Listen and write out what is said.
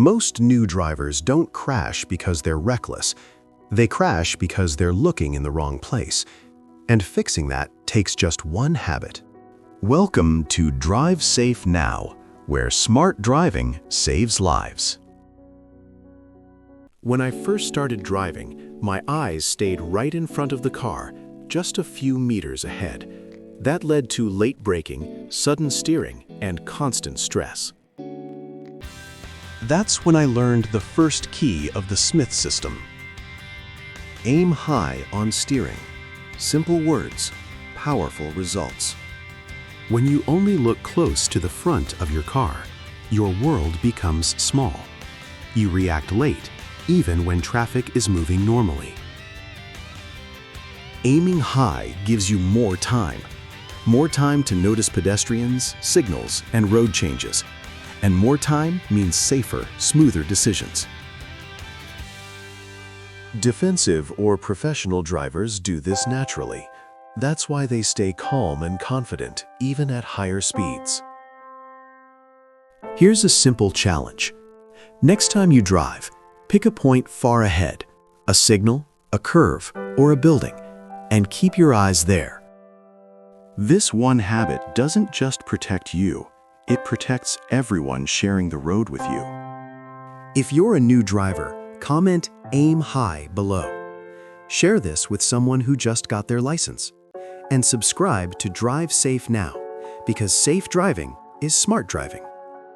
Most new drivers don't crash because they're reckless. They crash because they're looking in the wrong place. And fixing that takes just one habit. Welcome to Drive Safe Now, where smart driving saves lives. When I first started driving, my eyes stayed right in front of the car, just a few meters ahead. That led to late braking, sudden steering, and constant stress. That's when I learned the first key of the Smith system. Aim high on steering. Simple words, powerful results. When you only look close to the front of your car, your world becomes small. You react late, even when traffic is moving normally. Aiming high gives you more time. More time to notice pedestrians, signals, and road changes. And more time means safer, smoother decisions. Defensive or professional drivers do this naturally. That's why they stay calm and confident, even at higher speeds. Here's a simple challenge. Next time you drive, pick a point far ahead, a signal, a curve, or a building, and keep your eyes there. This one habit doesn't just protect you, it protects everyone sharing the road with you. If you're a new driver, comment "Aim High" below. Share this with someone who just got their license. And subscribe to Drive Safe Now, because safe driving is smart driving.